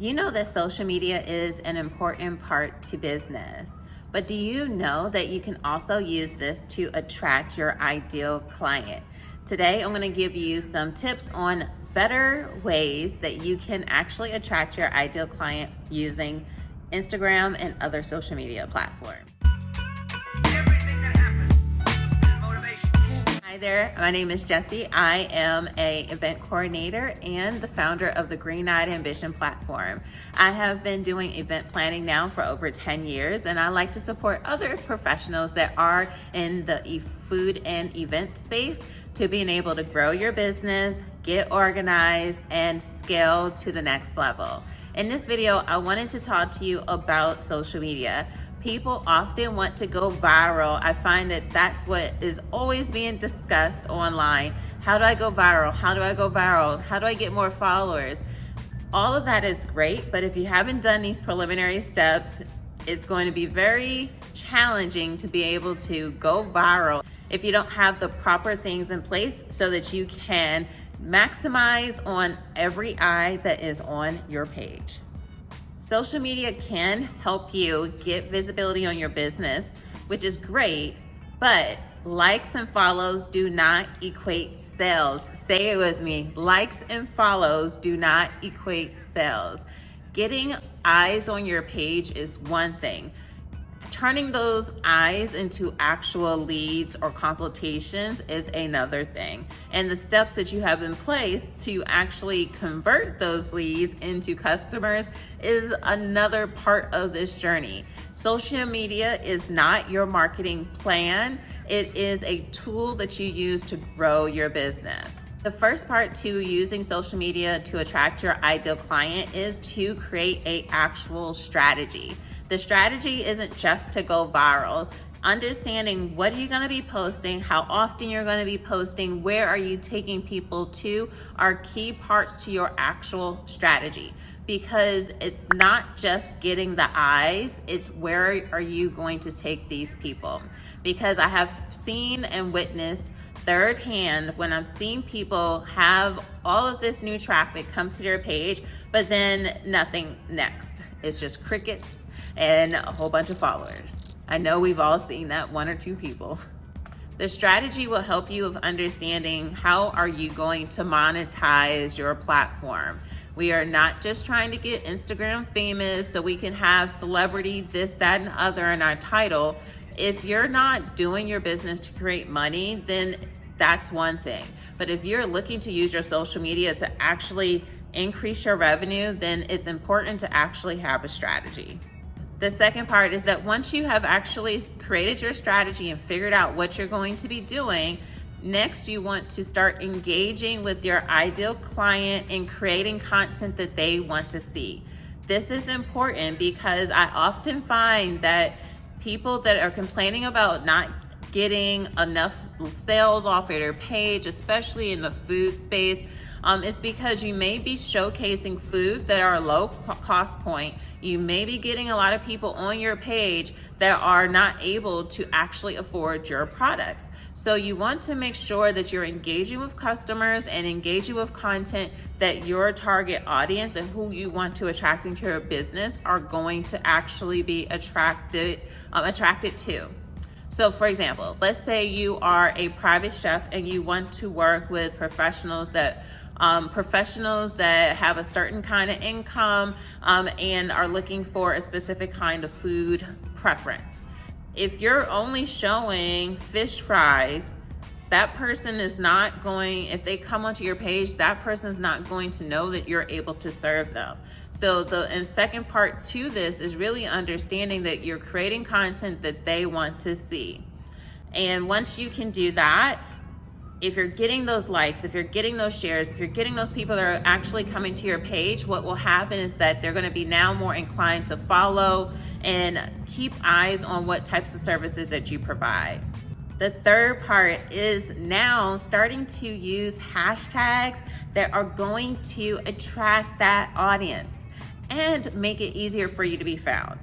You know that social media is an important part to business, but do you know that you can also use this to attract your ideal client? Today, I'm going to give you some tips on better ways that you can actually attract your ideal client using Instagram and other social media platforms. Hi there, my name is Jessie. I am an event coordinator and the founder of the Green Eyed Ambition platform. I have been doing event planning now for over 10 years, and I like to support other professionals that are in the food and event space to being able to grow your business, get organized, and scale to the next level. In this video, I wanted to talk to you about social media. People often want to go viral. I find that that's what is always being discussed online. How do I go viral? How do I go viral? How do I get more followers? All of that is great, but if you haven't done these preliminary steps, it's going to be very challenging to be able to go viral if you don't have the proper things in place so that you can maximize on every eye that is on your page. Social media can help you get visibility on your business, which is great, but likes and follows do not equate sales. Say it with me. Likes and follows do not equate sales. Getting eyes on your page is one thing. Turning those eyes into actual leads or consultations is another thing. And the steps that you have in place to actually convert those leads into customers is another part of this journey. Social media is not your marketing plan. It is a tool that you use to grow your business. The first part to using social media to attract your ideal client is to create an actual strategy. The strategy isn't just to go viral. Understanding what are you going to be posting, how often you're going to be posting, where are you taking people to are key parts to your actual strategy, because it's not just getting the eyes, it's where are you going to take these people. Because I have seen and witnessed third hand when I've seen people have all of this new traffic come to their page, but then nothing next. It's just crickets and a whole bunch of followers. I know we've all seen that, one or two people. The strategy will help you of understanding how are you going to monetize your platform. We are not just trying to get Instagram famous so we can have celebrity this, that, and other in our title. If you're not doing your business to create money, then that's one thing. But if you're looking to use your social media to actually increase your revenue, then it's important to actually have a strategy. The second part is that once you have actually created your strategy and figured out what you're going to be doing, next you want to start engaging with your ideal client and creating content that they want to see. This is important because I often find that people that are complaining about not getting enough sales off of their page, especially in the food space, it's because you may be showcasing food that are low cost point. You may be getting a lot of people on your page that are not able to actually afford your products. So you want to make sure that you're engaging with customers and engaging with content that your target audience and who you want to attract into your business are going to actually be attracted to. So for example, let's say you are a private chef and you want to work with professionals that have a certain kind of income and are looking for a specific kind of food preference. If you're only showing fish fries, that person is not going, if they come onto your page, that person is not going to know that you're able to serve them. So the second part to this is really understanding that you're creating content that they want to see. And once you can do that, if you're getting those likes, if you're getting those shares, if you're getting those people that are actually coming to your page, what will happen is that they're going to be now more inclined to follow and keep eyes on what types of services that you provide. The third part is now starting to use hashtags that are going to attract that audience and make it easier for you to be found.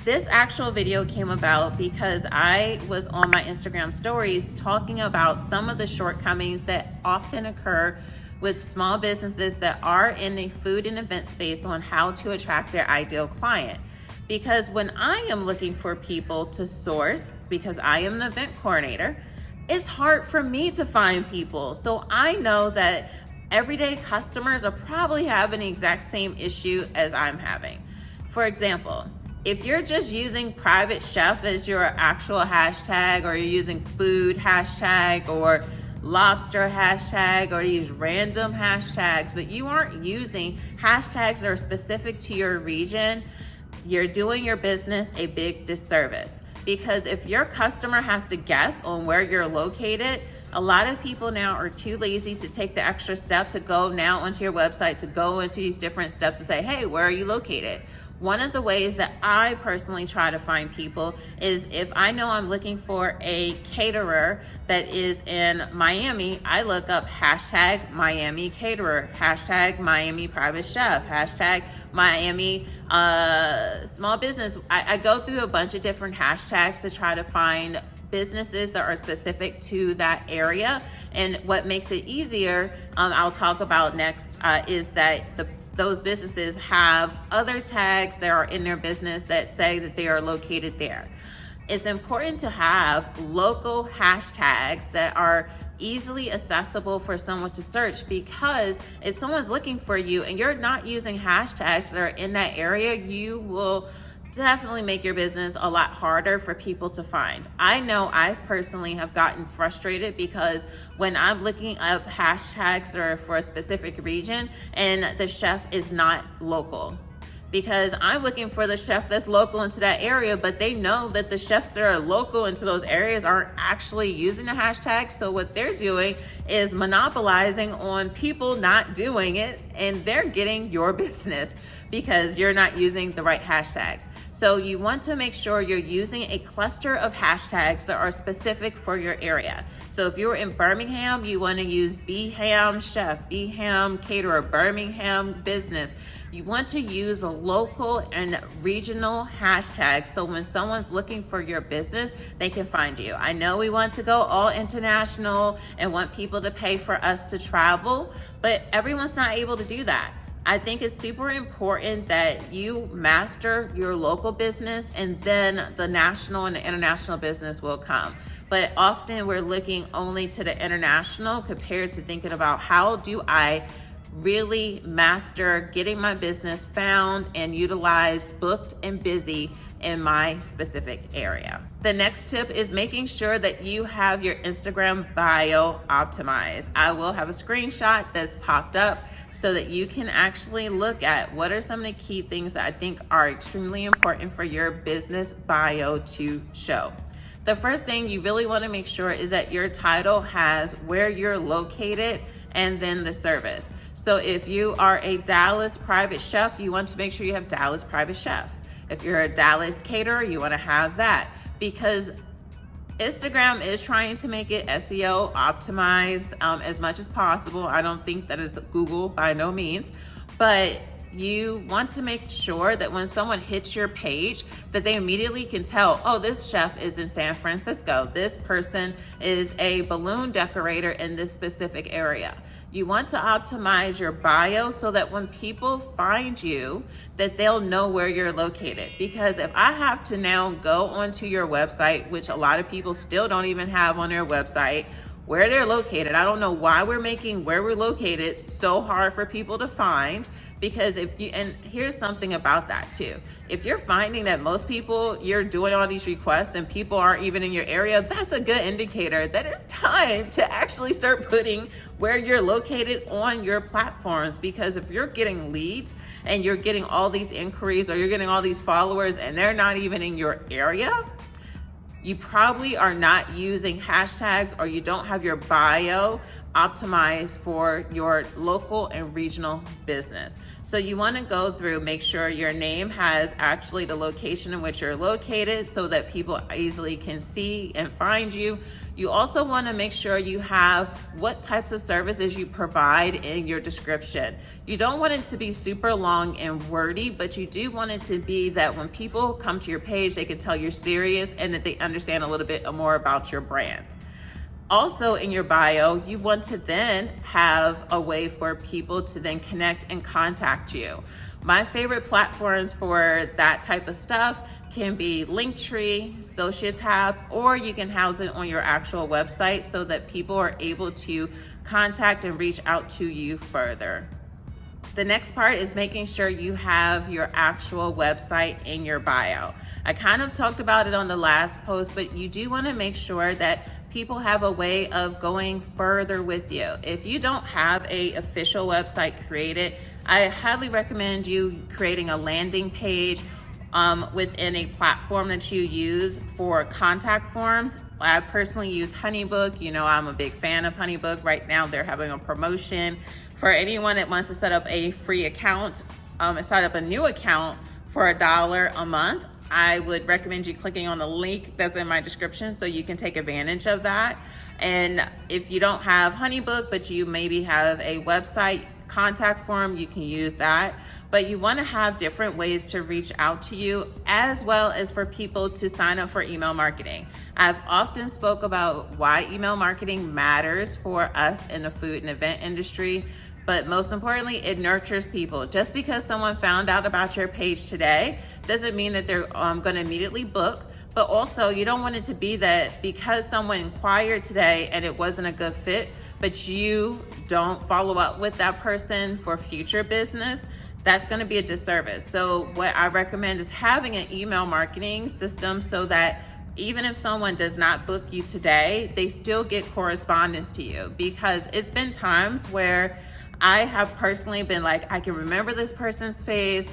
This actual video came about because I was on my Instagram stories talking about some of the shortcomings that often occur with small businesses that are in the food and event space on how to attract their ideal client. Because when I am looking for people to source, because I am the event coordinator, it's hard for me to find people. So I know that everyday customers are probably having the exact same issue as I'm having. For example, if you're just using private chef as your actual hashtag, or you're using food hashtag or lobster hashtag or these random hashtags, but you aren't using hashtags that are specific to your region, you're doing your business a big disservice. Because if your customer has to guess on where you're located, a lot of people now are too lazy to take the extra step to go now onto your website, to go into these different steps to say, hey, where are you located? One of the ways that I personally try to find people is if I know I'm looking for a caterer that is in Miami, I look up hashtag Miami caterer, hashtag Miami private chef, hashtag Miami small business. I go through a bunch of different hashtags to try to find businesses that are specific to that area. And what makes it easier, I'll talk about next, is that those businesses have other tags that are in their business that say that they are located there. It's important to have local hashtags that are easily accessible for someone to search, because if someone's looking for you and you're not using hashtags that are in that area, you will definitely make your business a lot harder for people to find. I know I personally have gotten frustrated because when I'm looking up hashtags that are for a specific region and the chef is not local, because I'm looking for the chef that's local into that area, but they know that the chefs that are local into those areas aren't actually using the hashtag. So what they're doing is monopolizing on people not doing it, and they're getting your business because you're not using the right hashtags. So you want to make sure you're using a cluster of hashtags that are specific for your area. So if you're in Birmingham, you want to use Beham Chef, Beham Caterer, Birmingham Business. You want to use a local and regional hashtags so when someone's looking for your business, they can find you. I know we want to go all international and want people to pay for us to travel, but everyone's not able to do that. I think it's super important that you master your local business, and then the national and the international business will come. But often we're looking only to the international compared to thinking about how do I really master getting my business found and utilized, booked and busy in my specific area. The next tip is making sure that you have your Instagram bio optimized. I will have a screenshot that's popped up so that you can actually look at what are some of the key things that I think are extremely important for your business bio to show. The first thing you really want to make sure is that your title has where you're located and then the service. So if you are a Dallas private chef, you want to make sure you have Dallas private chef. If you're a Dallas caterer, you want to have that, because Instagram is trying to make it SEO optimized as much as possible. I don't think that is Google by no means, but you want to make sure that when someone hits your page that they immediately can tell, oh, this chef is in San Francisco. This person is a balloon decorator in this specific area. You want to optimize your bio so that when people find you, that they'll know where you're located. Because if I have to now go onto your website, which a lot of people still don't even have on their website, where they're located. I don't know why we're making where we're located so hard for people to find, because if you, and here's something about that too. If you're finding that most people, you're doing all these requests and people aren't even in your area, that's a good indicator that it's time to actually start putting where you're located on your platforms. Because if you're getting leads and you're getting all these inquiries, or you're getting all these followers and they're not even in your area, you probably are not using hashtags, or you don't have your bio optimized for your local and regional business. So you want to go through, make sure your name has actually the location in which you're located so that people easily can see and find you. You also want to make sure you have what types of services you provide in your description. You don't want it to be super long and wordy, but you do want it to be that when people come to your page, they can tell you're serious and that they understand a little bit more about your brand. Also in your bio, you want to then have a way for people to then connect and contact you. My favorite platforms for that type of stuff can be Linktree, Sociotab, or you can house it on your actual website so that people are able to contact and reach out to you further. The next part is making sure you have your actual website in your bio. I kind of talked about it on the last post, but you do want to make sure that people have a way of going further with you. If you don't have an official website created, I highly recommend you creating a landing page within a platform that you use for contact forms. I personally use HoneyBook. You know, I'm a big fan of HoneyBook. Right now, they're having a promotion for anyone that wants to set up a free account and set up a new account for $1 a month. I would recommend you clicking on the link that's in my description so you can take advantage of that. And if you don't have HoneyBook, but you maybe have a website contact form, you can use that. But you want to have different ways to reach out to you, as well as for people to sign up for email marketing. I've often spoke about why email marketing matters for us in the food and event industry, but most importantly, it nurtures people. Just because someone found out about your page today doesn't mean that they're going to immediately book. But also, you don't want it to be that because someone inquired today and it wasn't a good fit, but you don't follow up with that person for future business, that's going to be a disservice. So what I recommend is having an email marketing system so that even if someone does not book you today, they still get correspondence to you. Because it's been times where I have personally been like, I can remember this person's face,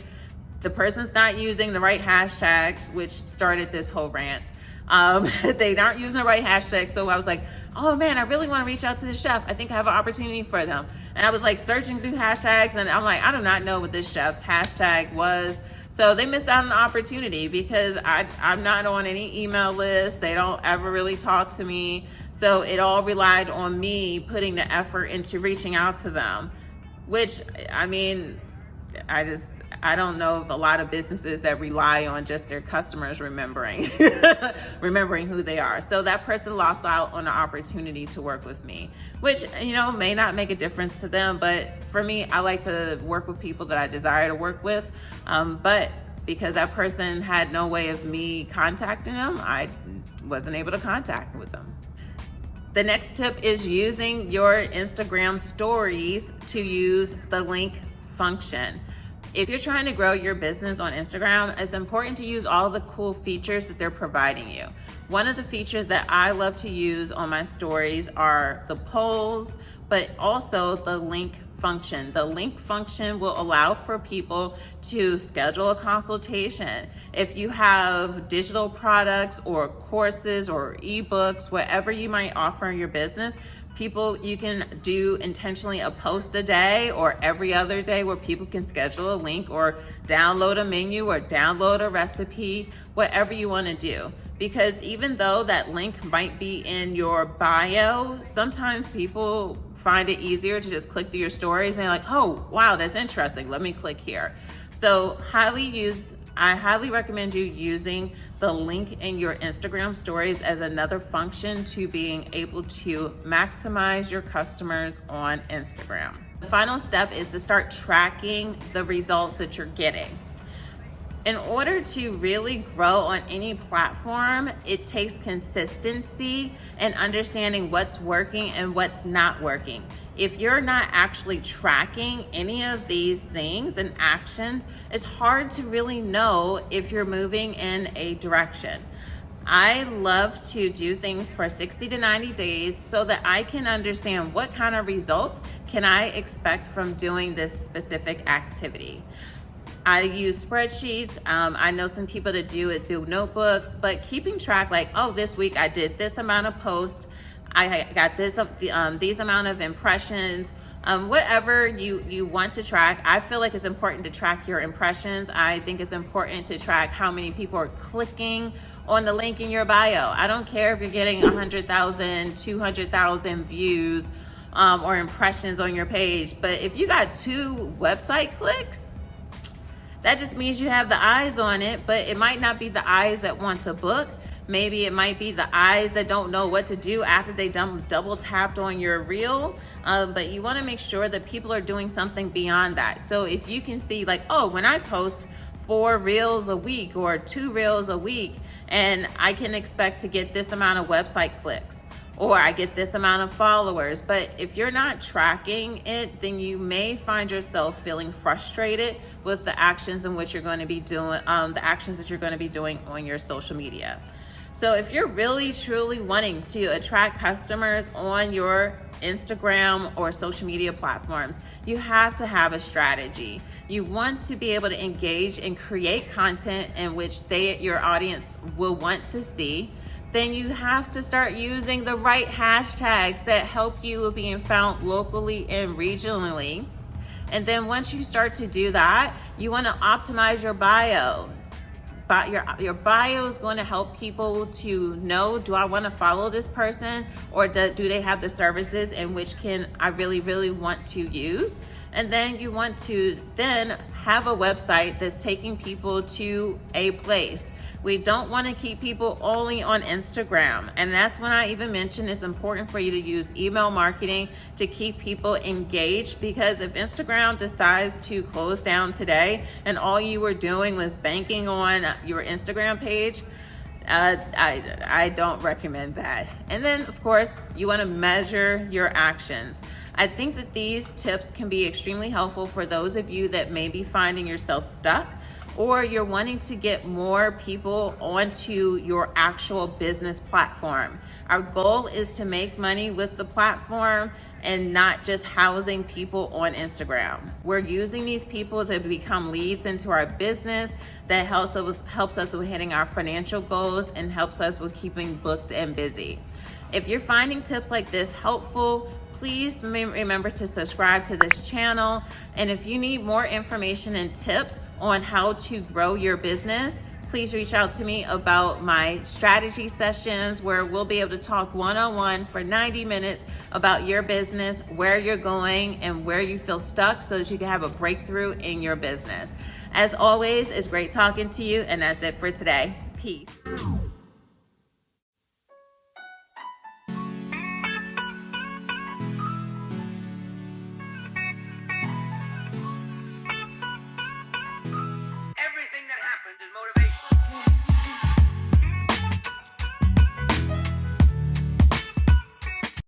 the person's not using the right hashtags, which started this whole rant. They aren't using the right hashtags. So I was like, oh man, I really want to reach out to the chef. I think I have an opportunity for them. And I was like searching through hashtags and I'm like, I do not know what this chef's hashtag was. So they missed out on an opportunity because I'm not on any email list. They don't ever really talk to me. So it all relied on me putting the effort into reaching out to them, which, I mean, I don't know of a lot of businesses that rely on just their customers remembering who they are. So that person lost out on an opportunity to work with me, which, you know, may not make a difference to them. But for me, I like to work with people that I desire to work with. But because that person had no way of me contacting them, I wasn't able to contact with them. The next tip is using your Instagram stories to use the link function. If you're trying to grow your business on Instagram, it's important to use all the cool features that they're providing you. One of the features that I love to use on my stories are the polls, but also the link function. The link function will allow for people to schedule a consultation. If you have digital products or courses or ebooks, whatever you might offer in your business, you can do intentionally a post a day or every other day where people can schedule a link or download a menu or download a recipe, whatever you want to do. Because even though that link might be in your bio, sometimes people find it easier to just click through your stories and they're like, oh, wow, that's interesting. Let me click here. So I highly recommend you using the link in your Instagram stories as another function to being able to maximize your customers on Instagram. The final step is to start tracking the results that you're getting. In order to really grow on any platform, it takes consistency and understanding what's working and what's not working. If you're not actually tracking any of these things and actions, it's hard to really know if you're moving in a direction. I love to do things for 60 to 90 days so that I can understand what kind of results can I expect from doing this specific activity. I use spreadsheets. I know some people that do it through notebooks, but keeping track, like, oh, this week I did this amount of posts, I got these amount of impressions, whatever you want to track. I feel like it's important to track your impressions. I think it's important to track how many people are clicking on the link in your bio. I don't care if you're getting 100,000, 200,000 views or impressions on your page, but if you got 2 website clicks, that just means you have the eyes on it, but it might not be the eyes that want to book. Maybe it might be the eyes that don't know what to do after they double tapped on your reel. But you want to make sure that people are doing something beyond that. So if you can see like, oh, when I post 4 reels a week or 2 reels a week, and I can expect to get this amount of website clicks, or I get this amount of followers. But if you're not tracking it, then you may find yourself feeling frustrated with the actions in which you're going to be doing, the actions that you're going to be doing on your social media. So if you're really truly wanting to attract customers on your Instagram or social media platforms, you have to have a strategy. You want to be able to engage and create content in which your audience will want to see. Then you have to start using the right hashtags that help you with being found locally and regionally. And then once you start to do that, you want to optimize your bio. But your bio is going to help people to know, do I want to follow this person, or do they have the services in which I really want to use? And then you want to then have a website that's taking people to a place. We don't want to keep people only on Instagram. And that's when I even mentioned it's important for you to use email marketing to keep people engaged, because if Instagram decides to close down today and all you were doing was banking on your Instagram page, I don't recommend that. And then of course, you want to measure your actions. I think that these tips can be extremely helpful for those of you that may be finding yourself stuck, or you're wanting to get more people onto your actual business platform. Our goal is to make money with the platform and not just housing people on Instagram. We're using these people to become leads into our business that helps us with hitting our financial goals and helps us with keeping booked and busy. If you're finding tips like this helpful, please remember to subscribe to this channel. And if you need more information and tips on how to grow your business, please reach out to me about my strategy sessions, where we'll be able to talk one-on-one for 90 minutes about your business, where you're going, and where you feel stuck, so that you can have a breakthrough in your business. As always, it's great talking to you, and that's it for today. Peace.